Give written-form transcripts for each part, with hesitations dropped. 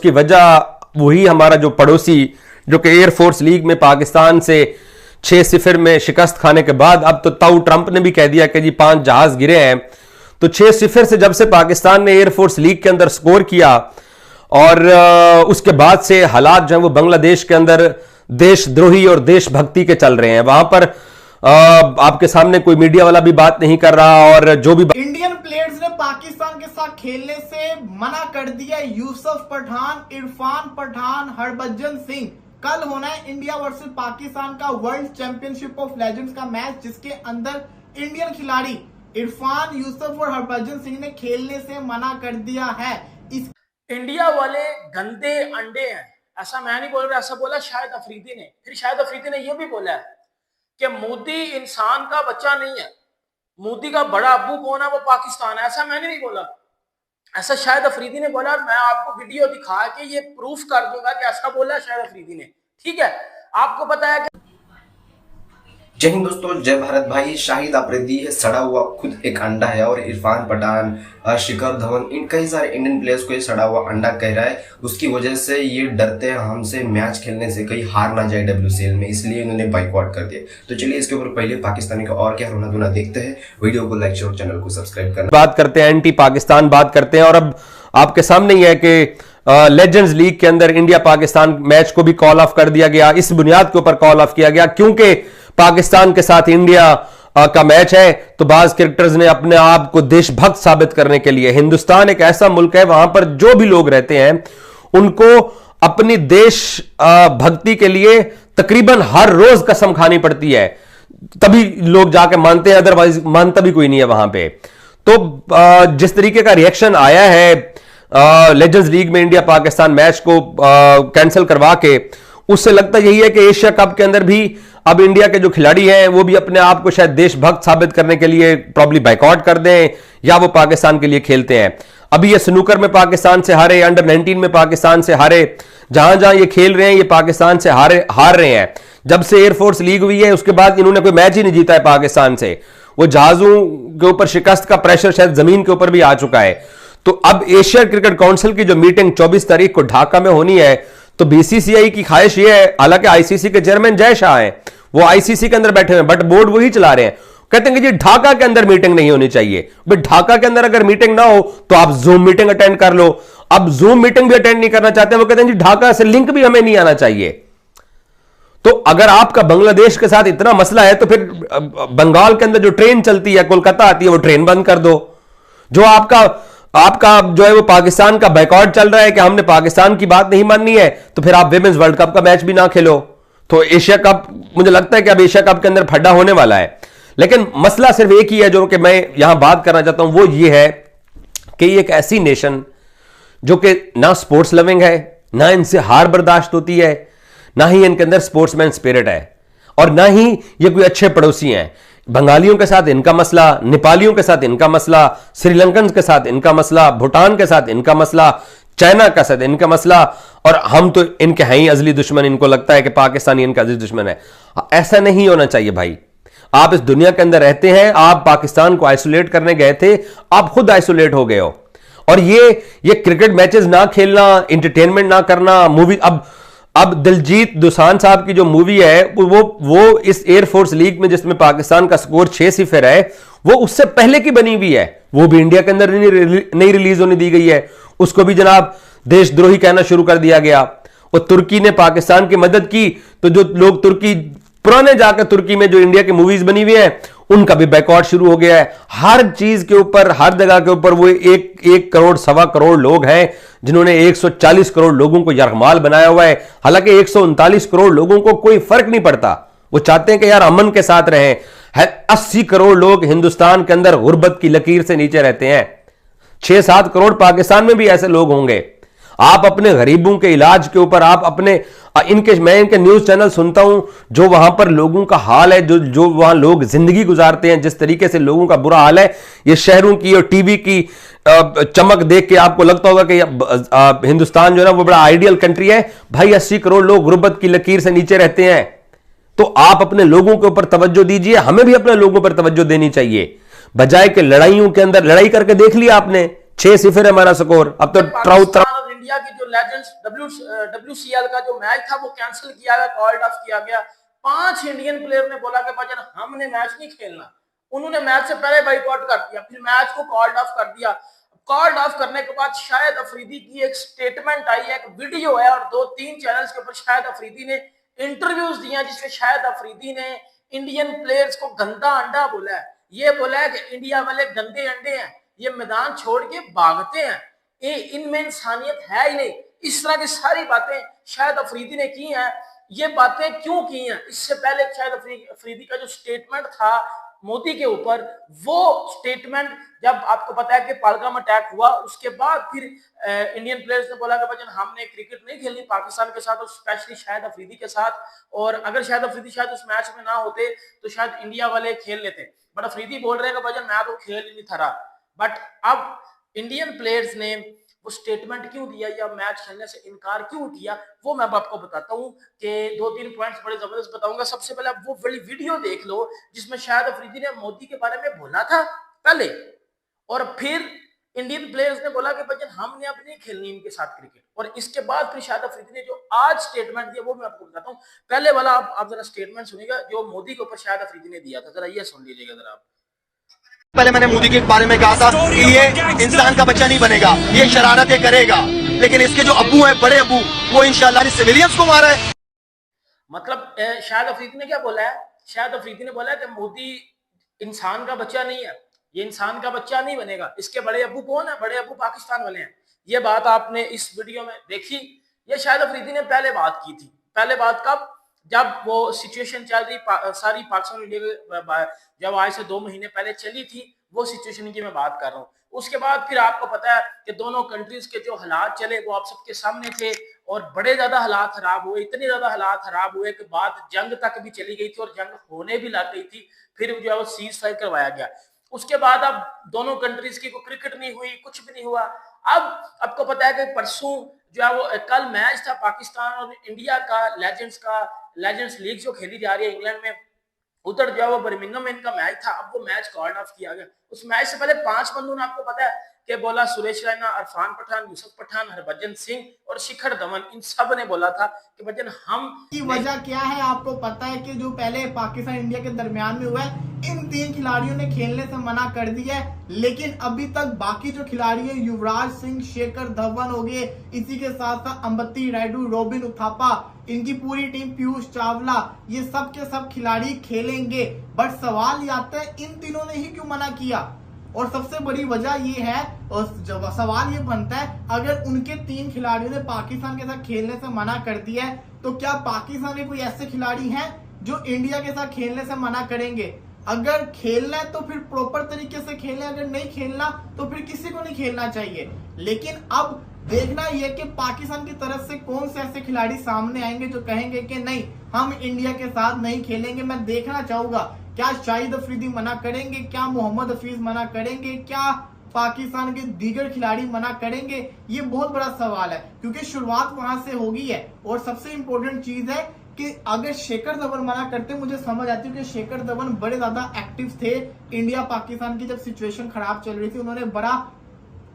उसकी वजह वही हमारा जो पड़ोसी, जो कि एयरफोर्स लीग में पाकिस्तान से 6-0 में शिकस्त खाने के बाद, अब तो ताऊ ट्रंप ने भी कह दिया कि जी 5 जहाज गिरे हैं। तो 6-0 से जब से पाकिस्तान ने एयरफोर्स लीग के अंदर स्कोर किया और उसके बाद से हालात जो है वो बांग्लादेश के अंदर देशद्रोही और देशभक्ति के चल रहे हैं। वहां पर आपके सामने कोई मीडिया वाला भी बात नहीं कर रहा, और जो भी इंडियन प्लेयर्स ने पाकिस्तान के साथ खेलने से मना कर दिया। यूसुफ पठान, इरफान पठान, हरभजन सिंह। कल होना है इंडिया वर्सेस पाकिस्तान का वर्ल्ड चैंपियनशिप ऑफ लेजेंड्स का मैच, जिसके अंदर इंडियन खिलाड़ी इरफान, यूसुफ और हरभजन सिंह ने खेलने से मना कर दिया है। इस इंडिया वाले गंदे अंडे हैं, ऐसा मैं नहीं बोल रहा, ऐसा बोला शाहिद अफरीदी ने। फिर शाहिद अफरीदी ने यह भी बोला है कि मोदी इंसान का बच्चा नहीं है, मोदी का बड़ा अब्बू कौन है, वो पाकिस्तान है। ऐसा मैंने नहीं बोला, ऐसा शाहिद अफरीदी ने बोला। और मैं आपको वीडियो दिखा के ये प्रूफ कर दूंगा कि ऐसा बोला शाहिद अफरीदी ने। ठीक है, आपको पता है कि जय हिंद दोस्तों, जय भारत भाई। शाहिद अफरीदी है सड़ा हुआ खुद एक अंडा है, और इरफान पठान, शिखर धवन, इन कई सारे इंडियन प्लेयर्स को ये सड़ा हुआ अंडा कह रहा है। उसकी वजह से ये डरते हैं हमसे मैच खेलने से, कहीं हार ना जाए WCL में, इसलिए इन्होंने बाइकआउट कर दिया। तो चलिए इसके ऊपर पहले पाकिस्तानी का और क्या रोना धोना देखते हैं। वीडियो को लाइक शेयर और चैनल को सब्सक्राइब करना। बात करते हैं, एंटी पाकिस्तान बात करते हैं, और अब आपके सामने ही है कि लेजेंड्स लीग के अंदर इंडिया पाकिस्तान मैच को भी कॉल ऑफ कर दिया गया। इस बुनियाद के ऊपर कॉल ऑफ किया गया क्योंकि पाकिस्तान के साथ इंडिया का मैच है, तो बाज क्रिकेटर्स ने अपने आप को देशभक्त साबित करने के लिए, हिंदुस्तान एक ऐसा मुल्क है वहां पर जो भी लोग रहते हैं उनको अपनी देश भक्ति के लिए तकरीबन हर रोज कसम खानी पड़ती है, तभी लोग जाके मानते हैं, अदरवाइज मानता भी कोई नहीं है वहां पे। तो जिस तरीके का रिएक्शन आया है लेजेंड्स लीग में इंडिया पाकिस्तान मैच को कैंसिल करवा के, उससे लगता यही है कि एशिया कप के अंदर भी अब इंडिया के जो खिलाड़ी हैं वो भी अपने आप को शायद देशभक्त साबित करने के लिए प्रॉब्ली बाइकआउट कर दें, या वो पाकिस्तान के लिए खेलते हैं। अभी ये स्नूकर में पाकिस्तान से हारे, अंडर 19 में पाकिस्तान से हारे, जहां जहां ये खेल रहे हैं ये पाकिस्तान से हार रहे हैं। जब से एयरफोर्स लीग हुई है उसके बाद इन्होंने कोई मैच ही नहीं जीता है पाकिस्तान से। वो जहाजों के ऊपर शिकस्त का प्रेशर शायद जमीन के ऊपर भी आ चुका है। तो अब एशिया क्रिकेट काउंसिल की जो मीटिंग 24 तारीख को ढाका में होनी है, तो BCCI की ख्वाहिश ये है, हालांकि ICC के चेयरमैन जय शाह हैं, वो ICC के अंदर बैठे हुए हैं, बट बोर्ड वही चला रहे हैं। कहते हैं कि जी ढाका के अंदर मीटिंग नहीं होनी चाहिए। बट ढाका के अंदर अगर मीटिंग ना हो तो आप जूम मीटिंग अटेंड कर लो। अब जूम मीटिंग भी अटेंड नहीं करना चाहते, वो कहते हैं जी ढाका से लिंक भी हमें नहीं आना चाहिए। तो अगर आपका बांग्लादेश के साथ इतना मसला है तो फिर बंगाल के अंदर जो ट्रेन चलती है, कोलकाता आती है, वो ट्रेन बंद कर दो। जो आपका जो है वो पाकिस्तान का बाइकआउट चल रहा है कि हमने पाकिस्तान की बात नहीं माननी है, तो फिर आप विमेंस वर्ल्ड कप का मैच भी ना खेलो। तो एशिया कप, मुझे लगता है कि अब एशिया कप के अंदर फड्डा होने वाला है। लेकिन मसला सिर्फ एक ही है जो कि मैं यहां बात करना चाहता हूं, वो ये है कि ये एक ऐसी नेशन जो कि ना स्पोर्ट्स लविंग है, ना इनसे हार बर्दाश्त होती है, ना ही इनके अंदर स्पोर्ट्समैन स्पिरिट है, और ना ही ये कोई अच्छे पड़ोसी हैं। बंगालियों के साथ इनका मसला, नेपालियों के साथ इनका मसला, श्रीलंकन के साथ इनका मसला, भूटान के साथ इनका मसला, चाइना का साथ इनका मसला, और हम तो इनके हैं ही अजली दुश्मन। इनको लगता है कि पाकिस्तानी इनका अजली दुश्मन है। ऐसा नहीं होना चाहिए भाई। आप इस दुनिया के अंदर रहते हैं, आप पाकिस्तान को आइसोलेट करने गए थे, आप खुद आइसोलेट हो गए हो। और ये क्रिकेट मैचेस ना खेलना, इंटरटेनमेंट ना करना, मूवी, अब दिलजीत दोसांझ साहब की जो मूवी है वो इस एयरफोर्स लीग में जिसमें पाकिस्तान का स्कोर 6-0 है, वो उससे पहले की बनी हुई है, वो भी इंडिया के अंदर नहीं रिलीज होने दी गई है। उसको भी जनाब देशद्रोही कहना शुरू कर दिया गया। वो तुर्की ने पाकिस्तान की मदद की, तो जो लोग तुर्की पुराने जाकर तुर्की में जो इंडिया की मूवीज बनी हुई है उनका भी बैकआउट शुरू हो गया है। हर चीज के ऊपर, हर जगह के ऊपर वो 1 करोड़ 1.25 करोड़ लोग हैं जिन्होंने 140 करोड़ लोगों को यरगमाल बनाया हुआ है। हालांकि 139 करोड़ लोगों को कोई फर्क नहीं पड़ता, वो चाहते हैं कि यार अमन के साथ रहें। 80 करोड़ लोग हिंदुस्तान के अंदर गुर्बत की लकीर से नीचे रहते हैं। 6-7 करोड़ पाकिस्तान में भी ऐसे लोग होंगे। आप अपने गरीबों के इलाज के ऊपर, आप अपने मैं इनके न्यूज चैनल सुनता हूं, जो वहां पर लोगों का हाल है, जो वहां लोग जिंदगी गुजारते हैं, जिस तरीके से लोगों का बुरा हाल है, ये शहरों की और टीवी की चमक देख के आपको लगता होगा कि हिंदुस्तान जो है ना वो बड़ा आइडियल कंट्री है। भाई 80 करोड़ लोग गुर्बत की लकीर से नीचे रहते हैं। तो आप अपने लोगों के ऊपर तवज्जो दीजिए, हमें भी अपने लोगों पर तवज्जो देनी चाहिए, बजाय के लड़ाइयों के अंदर। लड़ाई करके देख लिया आपने, 6-0 है हमारा स्कोर। अब तो इंडिया की जो लेजेंड्स WCL का जो मैच था वो कैंसिल किया गया, कॉल्ड ऑफ किया गया। 5 इंडियन प्लेयर ने बोला कि भाईजान हमने मैच नहीं खेलना, उन्होंने मैच से पहले बाइकआउट कर दिया, फिर मैच को कॉल्ड ऑफ कर दिया। कॉल्ड ऑफ करने के बाद शाहिद अफरीदी की एक स्टेटमेंट आई है, एक वीडियो है और 2-3 चैनल्स के ऊपर शाहिद अफरीदी ने इंटरव्यूज दिए जिसमें शाहिद अफरीदी ने इंडियन प्लेयर्स को गंदा अंडा बोला है। ये बोला है कि इंडिया वाले गंदे अंडे हैं, ये मैदान छोड़ के भागते हैं, ये इनमें इंसानियत है ही नहीं। इस तरह की सारी बातें शाहिद अफरीदी ने की हैं। ये बातें क्यों की हैं? इससे पहले शाहिद अफरीदी का जो स्टेटमेंट था मोदी के ऊपर, वो स्टेटमेंट जब आपको पता है कि पहलगाम अटैक हुआ उसके बाद फिर इंडियन प्लेयर्स ने बोला कि भाई हमने क्रिकेट नहीं खेलनी पाकिस्तान के साथ और स्पेशली शाहिद अफरीदी के साथ, और अगर शाहिद अफरीदी शायद उस मैच में ना होते तो शायद इंडिया वाले खेल लेते। बट अफरीदी बोल रहे हैं कि भाई मैं तो खेल ही नहीं था रहा। बट अब इंडियन प्लेयर्स ने वो स्टेटमेंट क्यों दिया या मैच खेलने से इनकार क्यों किया, वो मैं आपको बताता हूँ कि 2-3 पॉइंट्स बड़े जबरदस्त बताऊंगा। सबसे पहले आप वो बड़ी वीडियो देख लो जिसमें शाहिद अफरीदी ने मोदी के बारे में बोला था पहले, और फिर इंडियन प्लेयर्स ने बोला कि भाई हमने अब नहीं खेलनी इनके साथ क्रिकेट, और इसके बाद फिर शाहिद अफरीदी ने जो आज स्टेटमेंट दिया वो मैं आपको बताता हूँ। पहले वाला आप जरा स्टेटमेंट सुनिएगा जो मोदी के ऊपर शाहिद अफरीदी ने दिया था, जरा ये सुन लीजिएगा जरा आप। पहले मैंने मोदी के बारे में कहा था कि ये इंसान का बच्चा नहीं बनेगा, ये शरारतें करेगा, लेकिन इसके जो अब्बू है, बड़े अब्बू, वो इंशाल्लाह सिविलियंस को मारा है। मतलब शाहिद अफरीदी ने क्या बोला है? शाहिद अफरीदी ने बोला है कि मोदी इंसान का बच्चा नहीं है, ये इंसान का बच्चा नहीं बनेगा, इसके बड़े अब्बू कौन है? बड़े अब्बू पाकिस्तान वाले हैं। ये बात आपने इस वीडियो में देखी, ये शाहिद अफरीदी ने पहले बात की थी। पहले बात कब? जब वो सिचुएशन चल रही सारी पाकिस्तान इंडिया जब आज से 2 महीने पहले चली थी, वो सिचुएशन की मैं बात कर रहा हूँ। उसके बाद फिर आपको पता है कि दोनों कंट्रीज के जो हालात चले वो आप सबके सामने थे, और बड़े ज्यादा हालात खराब हुए, इतने ज्यादा हालात खराब हुए कि बात जंग तक भी चली गई थी और जंग होने भी लग गई थी। फिर जो है वो सीज फायर करवाया गया। उसके बाद अब दोनों कंट्रीज की कोई क्रिकेट नहीं हुई, कुछ भी नहीं हुआ। अब आपको पता है कि परसों जो है वो कल मैच था पाकिस्तान और इंडिया का, लेजेंड्स लीग जो खेली जा रही है इंग्लैंड में, उधर जो है वो बर्मिंघम में इनका मैच था। अब वो मैच कॉल्ड ऑफ किया गया। उस मैच से पहले 5 बंदों ने आपको पता है कि बोला, सुरेश रैना, इरफान पठान, यूसुफ पठान, हरभजन सिंह और शिखर धवन, इन सब ने बोला था कि भजन हम की वजह क्या है आपको पता है कि जो पहले पाकिस्तान इंडिया के दरमियान में हुआ है, इन 3 खिलाड़ियों ने खेलने से मना कर दिया है। लेकिन अभी तक बाकी जो खिलाड़ी है, युवराज सिंह, शेखर धवन हो गए, इसी के साथ साथ अंबती रायडू, रॉबिन उथापा, इनकी पूरी टीम, पीयूष चावला, ये सब के सब खिलाड़ी खेलेंगे। बट सवाल ये आता है इन तीनों ने ही क्यों मना किया? और सबसे बड़ी वजह ये है, और सवाल ये बनता है, अगर उनके 3 खिलाड़ियों ने पाकिस्तान के साथ खेलने से मना कर दिया है तो क्या पाकिस्तान के कोई ऐसे खिलाड़ी हैं जो इंडिया के साथ खेलने से मना करेंगे? अगर खेलना है तो फिर प्रॉपर तरीके से खेलें, अगर नहीं खेलना तो फिर किसी को नहीं खेलना चाहिए। लेकिन अब देखना यह कि पाकिस्तान की तरफ से कौन से ऐसे खिलाड़ी सामने आएंगे जो कहेंगे कि नहीं, हम इंडिया के साथ नहीं खेलेंगे। मैं देखना चाहूंगा क्या शाहिद अफरीदी मना करेंगे, क्या मोहम्मद हफीज मना करेंगे, क्या पाकिस्तान के दीगर खिलाड़ी मना करेंगे? ये बहुत बड़ा सवाल है, क्योंकि शुरुआत वहां से होगी है। और सबसे इंपॉर्टेंट चीज है कि अगर शेखर धवन मना करते, मुझे समझ आती है कि शेखर धवन बड़े ज्यादा एक्टिव थे इंडिया पाकिस्तान की जब सिचुएशन खराब चल रही थी, उन्होंने बड़ा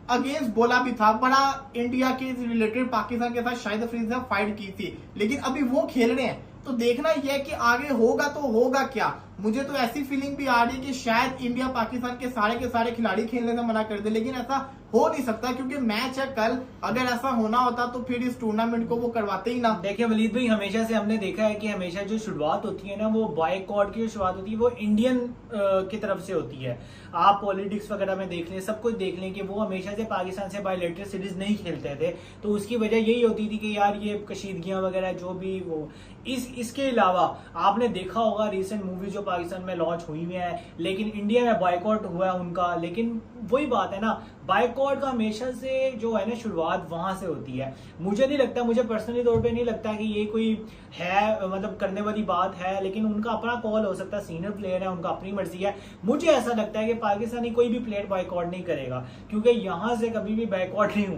अगेंस्ट बोला भी था, बड़ा इंडिया के रिलेटेड पाकिस्तान के साथ शाहिद अफरीदी से फाइट की थी। लेकिन अभी वो खेल रहे हैं, तो देखना यह है कि आगे होगा तो होगा क्या। मुझे तो ऐसी फीलिंग भी आ रही है कि शायद इंडिया पाकिस्तान के सारे खिलाड़ी खेलने से मना कर दे, लेकिन ऐसा हो नहीं सकता क्योंकि मैच है कल। अगर ऐसा होना होता तो फिर इस टूर्नामेंट को वो करवाते ही ना। देखिए वलीद भाई, हमेशा से हमने देखा है कि हमेशा जो शुरुआत होती है ना, वो बॉयकॉट की जो शुरुआत होती है वो इंडियन की तरफ से होती है। आप पॉलिटिक्स वगैरह में देख लें, सब कुछ देख लें कि वो हमेशा से पाकिस्तान से बायलैटरल सीरीज नहीं खेलते थे। तो उसकी वजह यही होती थी कि यार ये कशीदगियां वगैरह जो भी वो इसके अलावा आपने देखा होगा रिसेंट मूवी जो पाकिस्तान में लॉन्च हुई है, लेकिन इंडिया में बॉयकॉट हुआ है उनका। लेकिन वही बात है ना, बॉयकॉट का हमेशा से जो है ना शुरुआत वहां से होती है। मुझे नहीं लगता, मुझे पर्सनली तौर पे नहीं लगता कि ये कोई है मतलब करने वाली बात है, लेकिन उनका अपना कॉल हो सकता है, सीनियर प्लेयर है, उनका अपनी मर्जी है। मुझे ऐसा लगता है कि पाकिस्तानी कोई भी प्लेयर बॉयकॉट नहीं करेगा, क्योंकि यहां से कभी भी बॉयकॉट नहीं हुआ।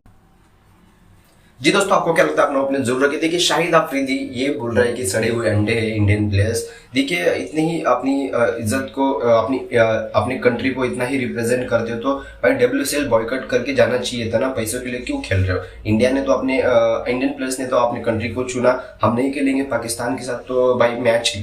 जी दोस्तों, आपको क्या लगता है? आपने अपने जरूर रखे। देखिए, शाहिद अफरीदी ये बोल रहा है कि सड़े हुए अंडे हैं इंडियन प्लेयर्स। देखिए, इतनी ही अपनी इज्जत को, अपनी कंट्री को इतना ही रिप्रेजेंट करते हो तो भाई WCL बॉयकॉट करके जाना चाहिए था ना। पैसों के लिए क्यों खेल रहे हो? इंडिया ने तो अपने इंडियन प्लेयर्स ने तो अपनी कंट्री को चुना, हम नहीं खेलेंगे पाकिस्तान के साथ, तो भाई मैच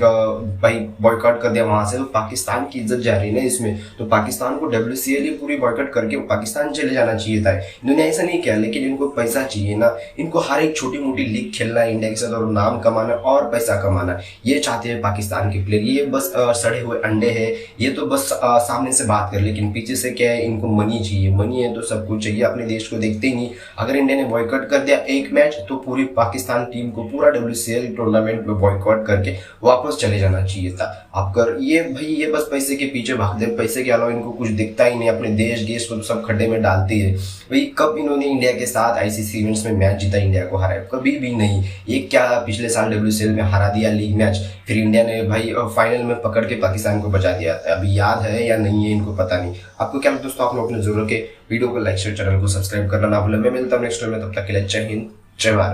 भाई बॉयकॉट कर दिया वहां से, तो पाकिस्तान की इज्जत जा रही है ना इसमें। तो पाकिस्तान को WCL ही पूरी बॉयकॉट करके पाकिस्तान चले जाना चाहिए था। इन्होंने ऐसा नहीं किया, लेकिन इनको पैसा चाहिए ना। इनको हर एक छोटी मोटी लीग खेलना है इंडिया के साथ और नाम कमाना और पैसा कमाना, ये चाहते हैं पाकिस्तान के प्लेयर। ये बस सड़े हुए अंडे हैं, ये तो बस सामने से बात कर, लेकिन पीछे से क्या है, इनको मनी चाहिए। मनी है तो सब कुछ चाहिए, अपने देश को देखते ही नहीं। अगर इंडिया ने बॉयकॉट कर दिया एक मैच तो पूरी पाकिस्तान टीम को पूरा WCL टूर्नामेंट में बॉयकॉट करके वापस चले जाना चाहिए था। आपकर ये बस पैसे के पीछे भागते, पैसे के अलावा इनको कुछ दिखता ही नहीं। अपने देश को तो सब खड्डे में डालती है। भाई कब इन्होंने इंडिया के साथ ICC इवेंट्स में मैच जीता, इंडिया को हराया? कभी भी नहीं। ये क्या पिछले साल WCL में हरा दिया लीग मैच, फिर इंडिया ने भाई फाइनल में पकड़ के पाकिस्तान को बचा दिया। अभी याद है या नहीं है इनको पता नहीं। आपको क्या लगता है दोस्तों? आपने अपने जरूर के वीडियो को लाइक शेयर, चैनल को सब्सक्राइब करना ना भूलें। मैं मिलता हूँ नेक्स्ट वीडियो में, तब तक के लिए जय हिंद, जय भारत।